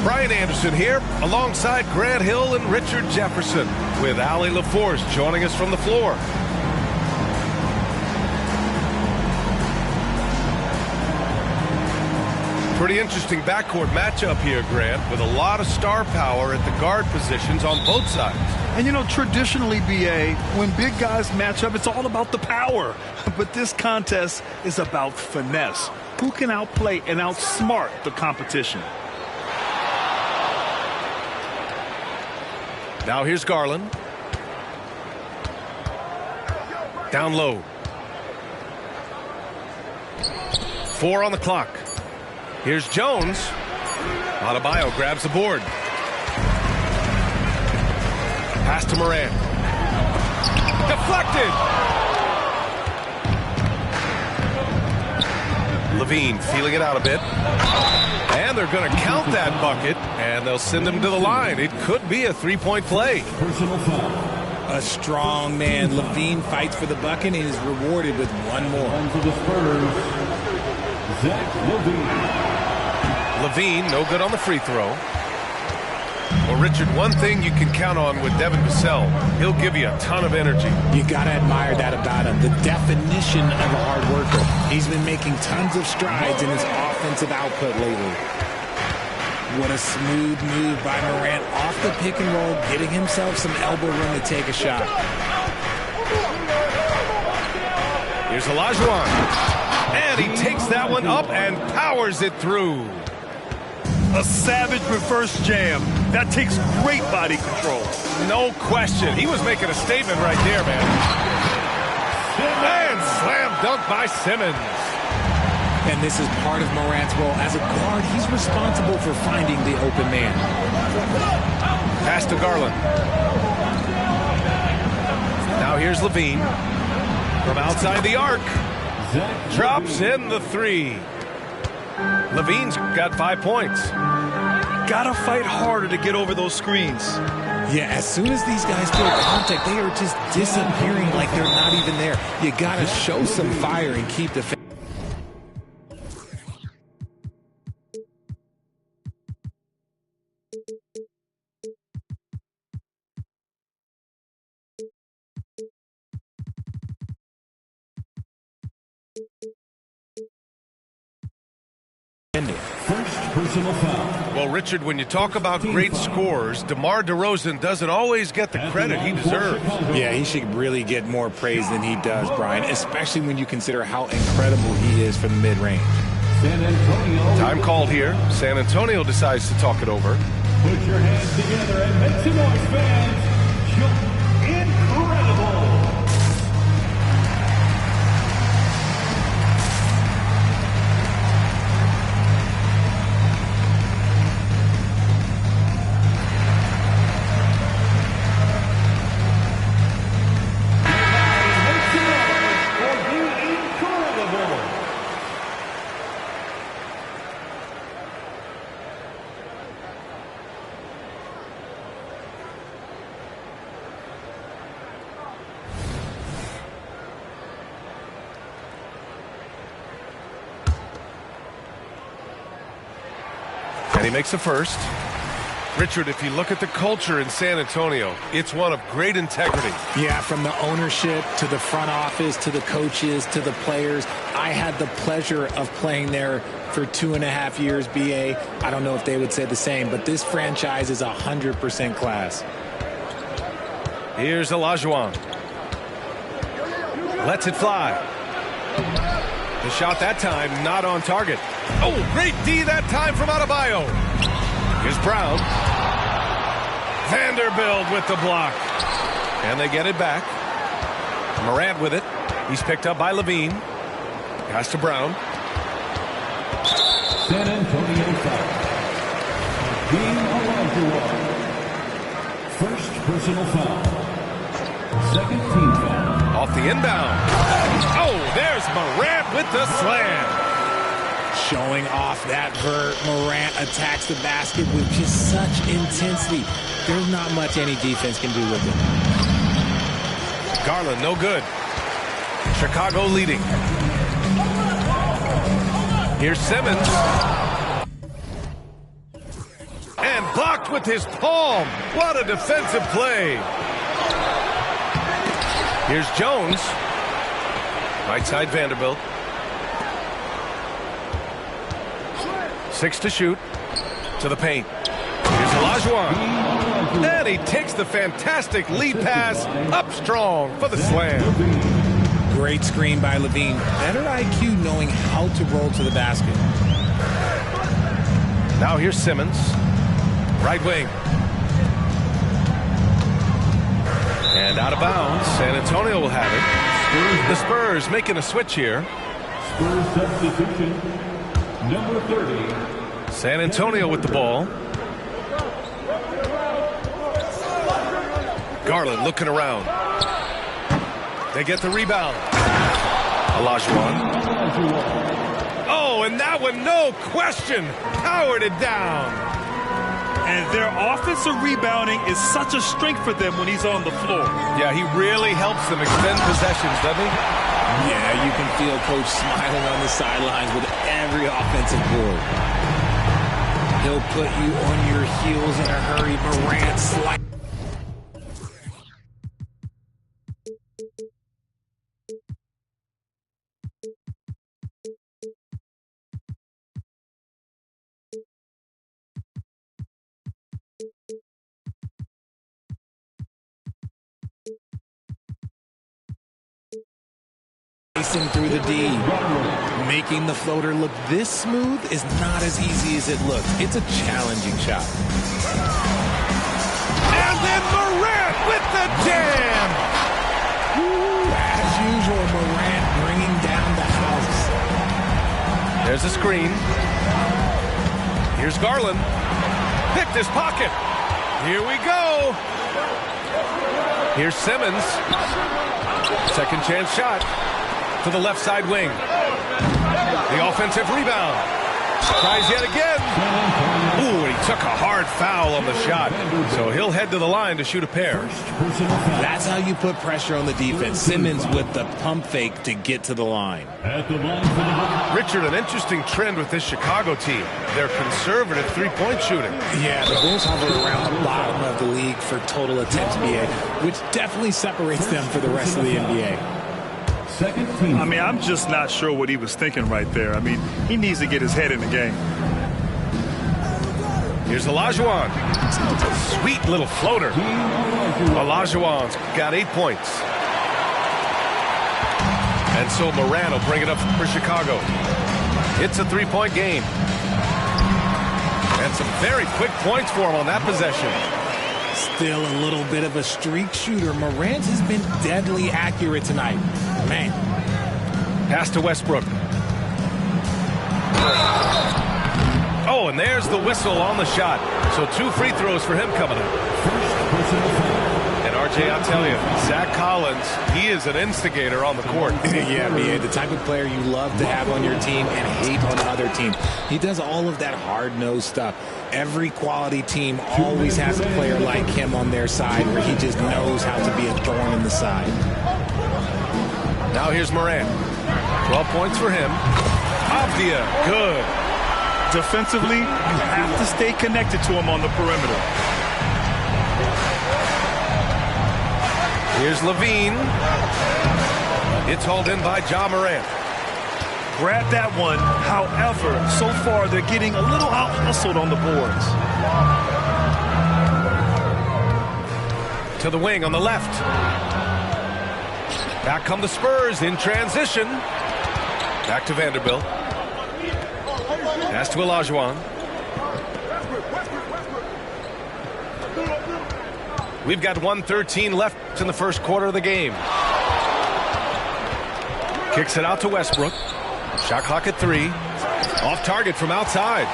Brian Anderson here, alongside Grant Hill and Richard Jefferson, with Allie LaForce joining us from the floor. Pretty interesting backcourt matchup here, Grant, with a lot of star power at the guard positions on both sides. And you know, traditionally, BA, when big guys match up, it's all about the power. But this contest is about finesse. Who can outplay and outsmart the competition? Now here's Garland. Down low. 4 on the clock. Here's Jones. Adebayo grabs the board. Pass to Morant. Deflected. Levine feeling it out a bit. And they're going to count that bucket, and they'll send him to the line. It could be a three-point play. Personal foul. A strong man. Levine fights for the bucket and is rewarded with one more. And for the Spurs, Zach Levine. Levine, no good on the free throw. Well, Richard, one thing you can count on with Devin Vassell, he'll give you a ton of energy. You got to admire that about him. The definition of a hard worker. He's been making tons of strides in his offensive output lately. What a smooth move by Morant off the pick and roll, getting himself some elbow room to take a shot. Here's Olajuwon. And he takes that one up and powers it through. A savage reverse jam. That takes great body control. No question. He was making a statement right there, man. And slam dunk by Simmons. And this is part of Morant's role. As a guard, he's responsible for finding the open man. Pass to Garland. Now here's Levine. From outside the arc. Drops in the three. Levine's got 5 points. Gotta fight harder to get over those screens. Yeah, as soon as these guys feel contact, they are just disappearing like they're not even there. You gotta show some fire and keep the... First personal foul. Well, Richard, when you talk about great scores, DeMar DeRozan doesn't always get the credit he deserves. Yeah, he should really get more praise than he does, Brian, especially when you consider how incredible he is from the mid-range. San Antonio. Time called here. San Antonio decides to talk it over. Put your hands together and make some noise, fans. Incredible. And he makes the first. Richard, if you look at the culture in San Antonio, it's one of great integrity. Yeah, from the ownership to the front office to the coaches to the players. I had the pleasure of playing there for 2.5 years, BA. I don't know if they would say the same, but this franchise is 100% class. Here's Olajuwon. Lets it fly. The shot that time not on target. Oh, great D that time from Adebayo. Here's Brown. Vanderbilt with the block. And they get it back. Morant with it. He's picked up by Levine. Pass to Brown. San Antonio foul. Game Olajuwon. First personal foul. Second team foul. Off the inbound. Oh, there's Morant with the slam. Showing off that vert. Morant attacks the basket with just such intensity. There's not much any defense can do with it. Garland, no good. Chicago leading. Here's Simmons. blocked with his palm. What a defensive play. Here's Jones. Right side Vanderbilt. 6 to shoot. To the paint. Here's Olajuwon. And he takes the fantastic lead pass up strong for the slam. Great screen by Levine. Better IQ knowing how to roll to the basket. Now here's Simmons. Right wing. And out of bounds. San Antonio will have it. The Spurs making a switch here. Spurs substitution, number 30. San Antonio with the ball. Garland looking around. They get the rebound. Olajuwon. Oh, and that one, no question, powered it down. And their offensive rebounding is such a strength for them when he's on the floor. Yeah, he really helps them extend possessions, doesn't he? Yeah, you can feel Coach smiling on the sidelines with every offensive board. He'll put you on your heels in a hurry. Morant slide. Racing through the D. Making the floater look this smooth is not as easy as it looks. It's a challenging shot. And then Morant with the jam. As usual, Morant bringing down the house. There's a screen. Here's Garland. Picked his pocket. Here we go. Here's Simmons. Second chance shot. To the left side wing. The offensive rebound. Tries yet again. Ooh, and he took a hard foul on the shot. So he'll head to the line to shoot a pair. That's how you put pressure on the defense. Simmons with the pump fake to get to the line. At the line for the Richard, an interesting trend with this Chicago team. They're conservative three-point shooting. Yeah, the Bulls hover around the bottom of the league for total attempts BA, which definitely separates them for the rest of the NBA. second team. I mean, I'm just not sure what he was thinking right there. I mean, he needs to get his head in the game. Here's Olajuwon. Sweet little floater. Olajuwon's got 8 points. And so Morant will bring it up for Chicago. It's a three-point game. And some very quick points for him on that possession. Still a little bit of a streak shooter. Morant has been deadly accurate tonight. Man. Pass to Westbrook. Oh, and there's the whistle on the shot. So 2 free throws for him coming up. And RJ, I'll tell you, Zach Collins, he is an instigator on the court. Yeah, B.A., the type of player you love to have on your team and hate on other teams. He does all of that hard-nosed stuff. Every quality team always has a player like him on their side where he just knows how to be a thorn in the side. Now here's Morant. 12 points for him. Avdia, good. Defensively, you have to stay connected to him on the perimeter. Here's Levine. It's hauled in by Ja Morant. Grab that one. However, so far they're getting a little out-hustled on the boards. To the wing on the left. Back come the Spurs in transition. Back to Vanderbilt. Pass to Olajuwon. We've got 1:13 left in the first quarter of the game. Kicks it out to Westbrook. Shot clock at 3. Off target from outside.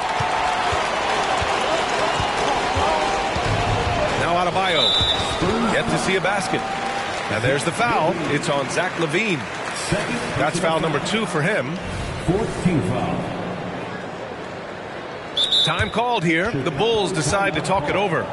Now Adebayo. Yet to see a basket. And there's the foul. It's on Zach LaVine. That's foul number 2 for him. 14th foul. Time called here. The Bulls decide to talk it over.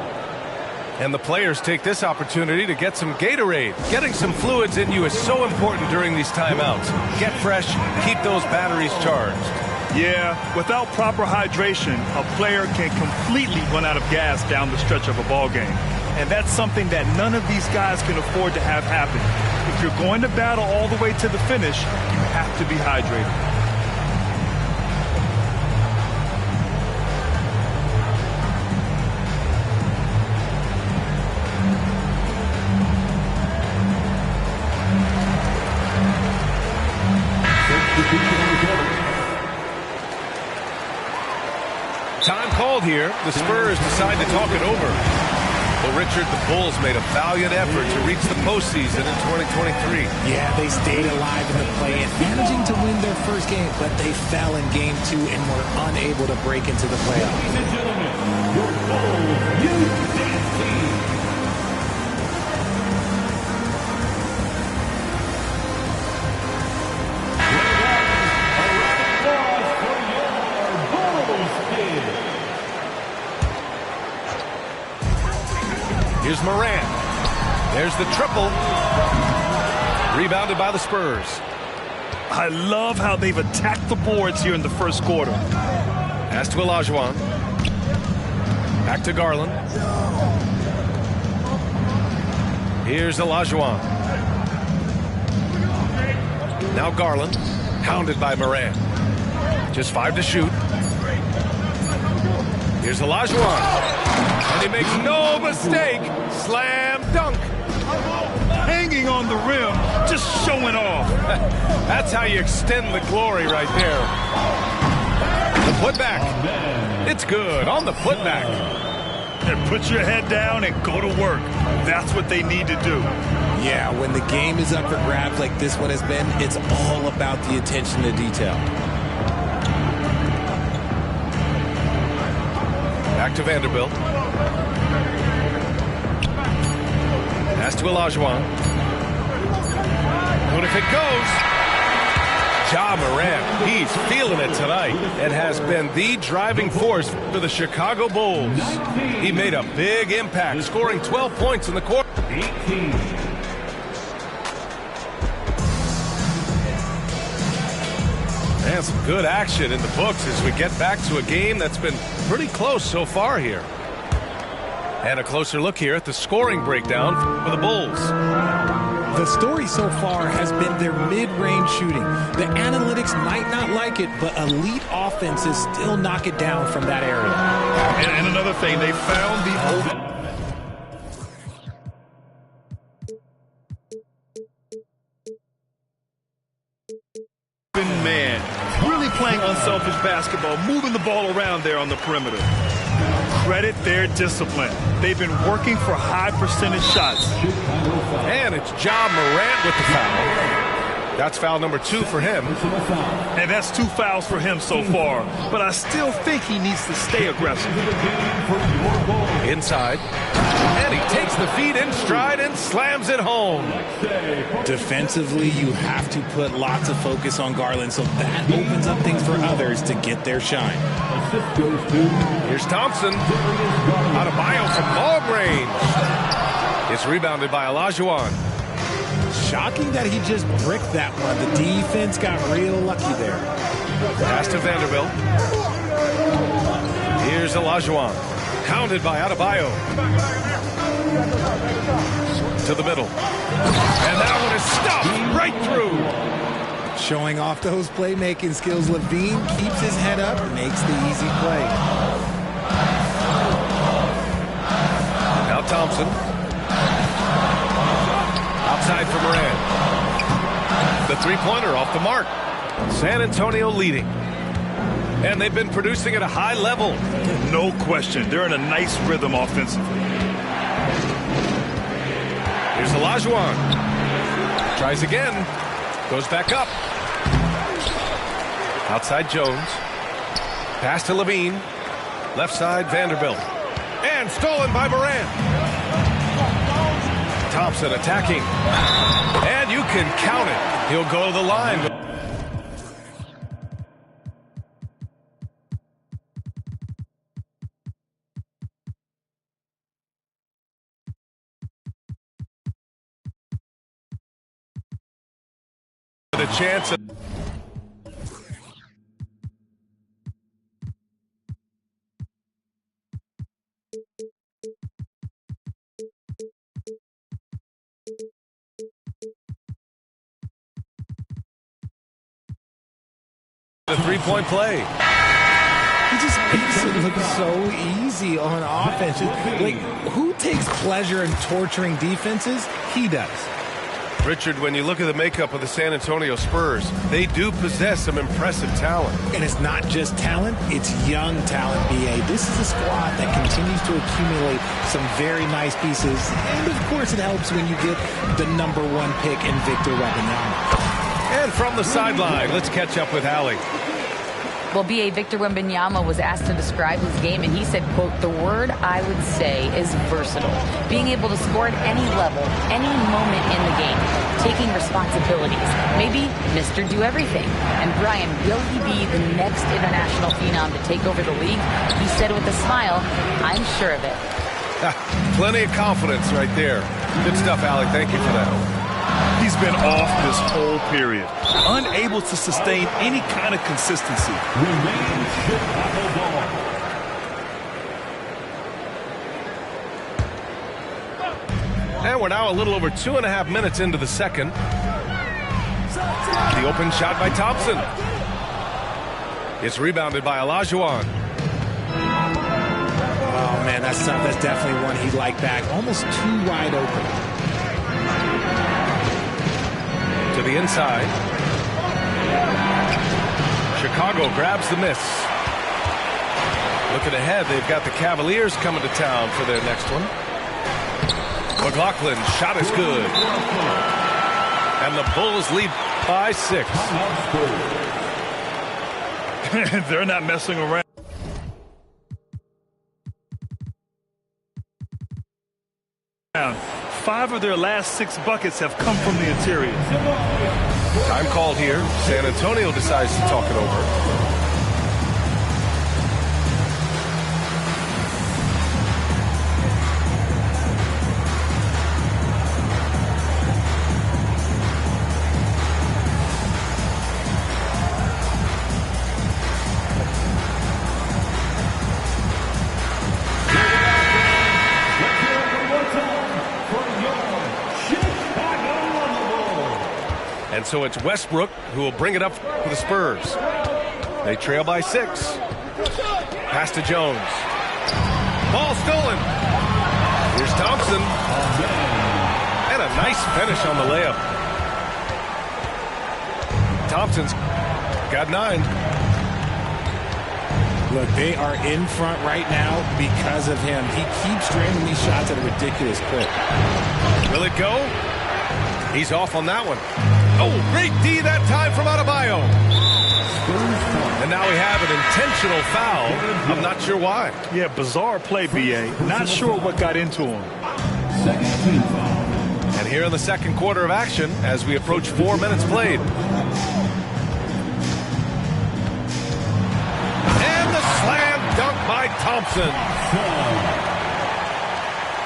And the players take this opportunity to get some Gatorade. Getting some fluids in you is so important during these timeouts. Get fresh, keep those batteries charged. Yeah, without proper hydration, a player can completely run out of gas down the stretch of a ball game. And that's something that none of these guys can afford to have happen. If you're going to battle all the way to the finish, you have to be hydrated. Time called here. The Spurs decide to talk it over. Well, Richard, the Bulls made a valiant effort to reach the postseason in 2023. Yeah, they stayed alive in the play-in, managing to win their first game, but they fell in Game 2 and were unable to break into the playoffs. Ladies and gentlemen, your Bulls Youth Dance Team. Here's Morant. There's the triple. Rebounded by the Spurs. I love how they've attacked the boards here in the first quarter. Pass to Olajuwon. Back to Garland. Here's Olajuwon. Now Garland. Hounded by Morant. Just 5 to shoot. Here's Olajuwon. And he makes no mistake. Slam dunk. Hanging on the rim, just showing off. That's how you extend the glory right there. The putback. It's good on the putback. And put your head down and go to work. That's what they need to do. Yeah, when the game is up for grabs like this one has been, it's all about the attention to detail. Back to Vanderbilt. Pass to Olajuwon. What if it goes? Ja Morant, he's feeling it tonight and has been the driving force for the Chicago Bulls. He made a big impact, scoring 12 points in the quarter. 18. And some good action in the books as we get back to a game that's been pretty close so far here. And a closer look here at the scoring breakdown for the Bulls. The story so far has been their mid-range shooting. The analytics might not like it, but elite offenses still knock it down from that area. And another thing, they found the open man. Really playing unselfish basketball, moving the ball around there on the perimeter. Credit their discipline. They've been working for high percentage shots. And it's Ja Morant with the foul. That's foul number 2 for him. And that's 2 fouls for him so far. But I still think he needs to stay aggressive. Inside. And he takes the feed in stride and slams it home. Defensively, you have to put lots of focus on Garland, so that opens up things for others to get their shine. Here's Thompson. Adebayo from long range. It's rebounded by Olajuwon. Shocking that he just bricked that one. The defense got real lucky there. Pass to Vanderbilt. Here's Olajuwon. Hounded by Adebayo. To the middle. And that one is stopped right through. Showing off those playmaking skills, Levine keeps his head up, makes the easy play. Now Thompson. Outside for Morant. The three-pointer off the mark. San Antonio leading. And they've been producing at a high level. No question. They're in a nice rhythm offensively. Here's Olajuwon. Tries again. Goes back up. Outside Jones. Pass to Levine. Left side Vanderbilt. And stolen by Morant. Thompson attacking. And you can count it. He'll go to the line. With a chance of three-point play. He just makes it look so easy on offense. Like, who takes pleasure in torturing defenses? He does. Richard, when you look at the makeup of the San Antonio Spurs, they do possess some impressive talent. And it's not just talent, it's young talent, B.A. This is a squad that continues to accumulate some very nice pieces. And, of course, it helps when you get the #1 pick in Victor Wembanyama. And from the sideline, let's catch up with Allie. Well, B.A. Victor Wembanyama was asked to describe his game, and he said, quote, "The word I would say is versatile. Being able to score at any level, any moment in the game, taking responsibilities, maybe Mr. Do Everything." And Brian, will he be the next international phenom to take over the league? He said with a smile, "I'm sure of it." Plenty of confidence right there. Good stuff, Allie. Thank you for that. He's been off this whole period, unable to sustain any kind of consistency. Remains Chicago ball. And we're now a little over 2.5 minutes into the second. The open shot by Thompson. It's rebounded by Olajuwon. Oh, man, that's tough. That's definitely one he'd like back. Almost too wide open. To the inside. Chicago grabs the miss. Looking ahead, they've got the Cavaliers coming to town for their next one. McLaughlin's shot is good. And the Bulls lead by 6. They're not messing around. 5 of their last 6 buckets have come from the interior. Time called here. San Antonio decides to talk it over. And so it's Westbrook who will bring it up for the Spurs. They trail by 6. Pass to Jones. Ball stolen. Here's Thompson. And a nice finish on the layup. Thompson's got 9. Look, they are in front right now because of him. He keeps draining these shots at a ridiculous clip. Will it go? He's off on that one. Oh, great D that time from Adebayo. And now we have an intentional foul. I'm not sure why. Yeah, bizarre play, B.A. Not sure what got into him. And here in the second quarter of action, as we approach 4 minutes played. And the slam dunk by Thompson.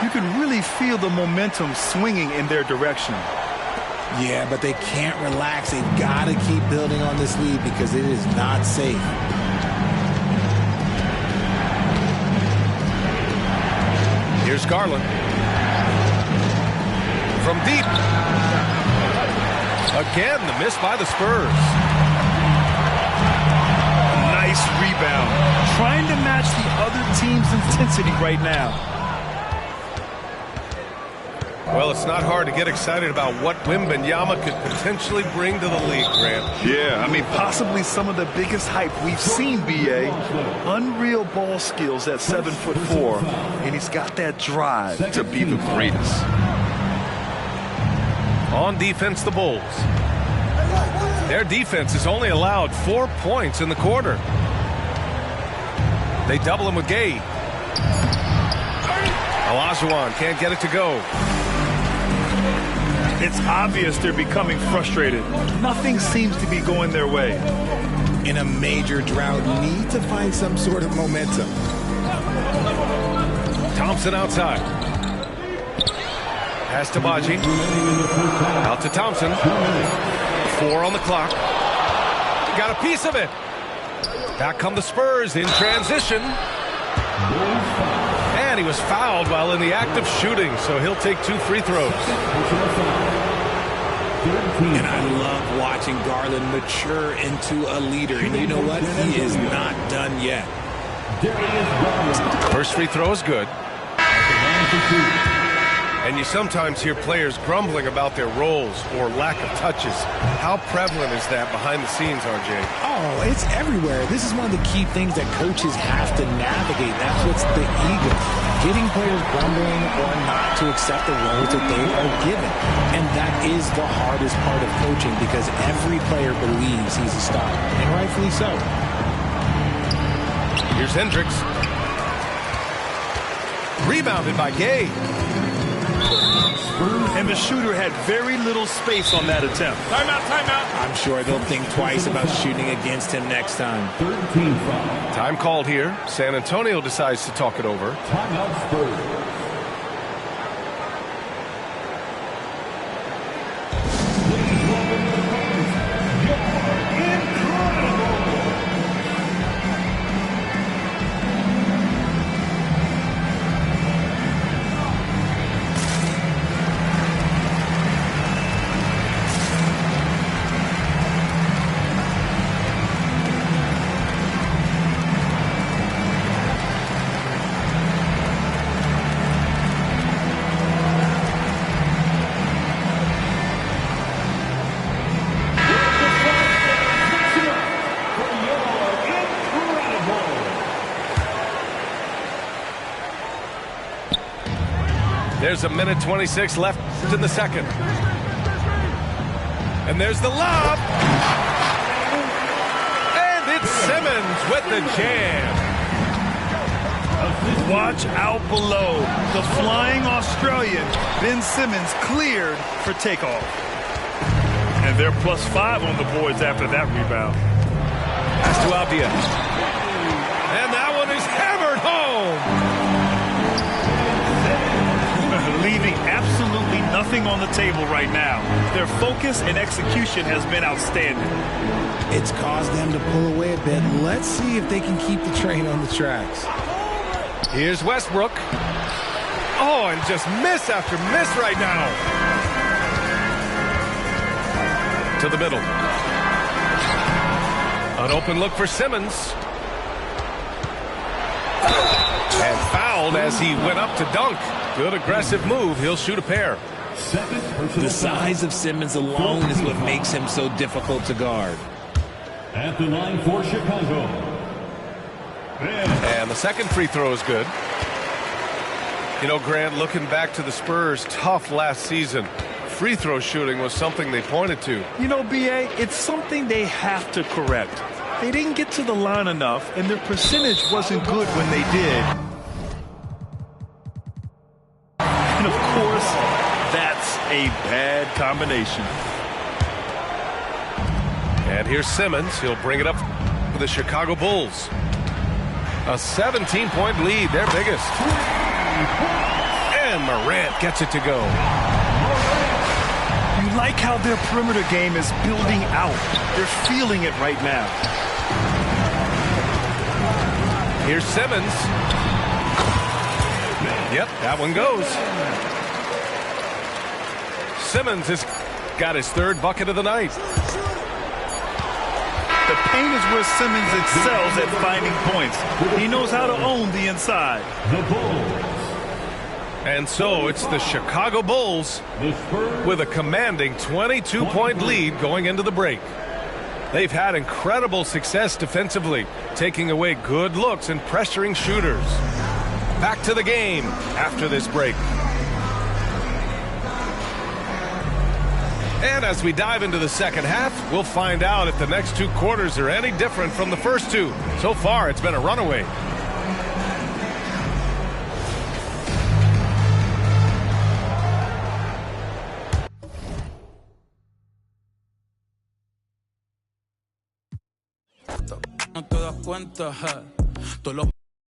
You can really feel the momentum swinging in their direction. Yeah, but they can't relax. They've got to keep building on this lead because it is not safe. Here's Garland. From deep. Again, the miss by the Spurs. Nice rebound. Trying to match the other team's intensity right now. Well, it's not hard to get excited about what Wembanyama could potentially bring to the league, Grant. Yeah, I mean, possibly some of the biggest hype we've seen, B.A. Unreal ball skills at 7'4", and he's got that drive to be the greatest. On defense, the Bulls. Their defense has only allowed 4 points in the quarter. They double him with Gay. Olajuwon can't get it to go. It's obvious they're becoming frustrated. Nothing seems to be going their way. In a major drought, need to find some sort of momentum. Thompson outside. Pass to Baji. Out to Thompson. 4 on the clock. Got a piece of it. Back come the Spurs in transition. And he was fouled while in the act of shooting, so he'll take 2 free throws. And I love watching Garland mature into a leader. And you know what? He is not done yet. First free throw is good. And you sometimes hear players grumbling about their roles or lack of touches. How prevalent is that behind the scenes, RJ? Oh, it's everywhere. This is one of the key things that coaches have to navigate. That's what's the ego. Getting players grumbling or not to accept the roles that they are given. And that is the hardest part of coaching because every player believes he's a star. And rightfully so. Here's Hendricks. Rebounded by Gay. And the shooter had very little space on that attempt. Timeout, timeout. I'm sure they'll think twice about shooting against him next time. Time called here. San Antonio decides to talk it over. Timeout Spurs. There's a minute 26 left in the second. And there's the lob. And it's Simmons with the jam. Watch out below. The flying Australian, Ben Simmons, cleared for takeoff. And they're +5 on the boards after that rebound. That's too obvious. And that one is hammered home. Leaving absolutely nothing on the table right now. Their focus and execution has been outstanding. It's caused them to pull away a bit. Let's see if they can keep the train on the tracks. Here's Westbrook. Oh, and just miss after miss right now. To the middle. An open look for Simmons. And fouled as he went up to dunk. Good aggressive move. He'll shoot a pair. The size of Simmons alone is what makes him so difficult to guard. At the line for Chicago. And the second free throw is good. You know, Grant, looking back to the Spurs' tough last season, free throw shooting was something they pointed to. You know, B.A., it's something they have to correct. They didn't get to the line enough, and their percentage wasn't good when they did. And, of course, that's a bad combination. And here's Simmons. He'll bring it up for the Chicago Bulls. A 17-point lead, their biggest. And Morant gets it to go. You like how their perimeter game is building out. They're feeling it right now. Here's Simmons. Yep, that one goes. Simmons has got his third bucket of the night. The paint is where Simmons excels at finding points. He knows how to own the inside. The Bulls. And so it's the Chicago Bulls with a commanding 22-point lead going into the break. They've had incredible success defensively, taking away good looks and pressuring shooters. Back to the game after this break. And as we dive into the second half, we'll find out if the next two quarters are any different from the first two. So far, it's been a runaway. No te das cuenta, todos los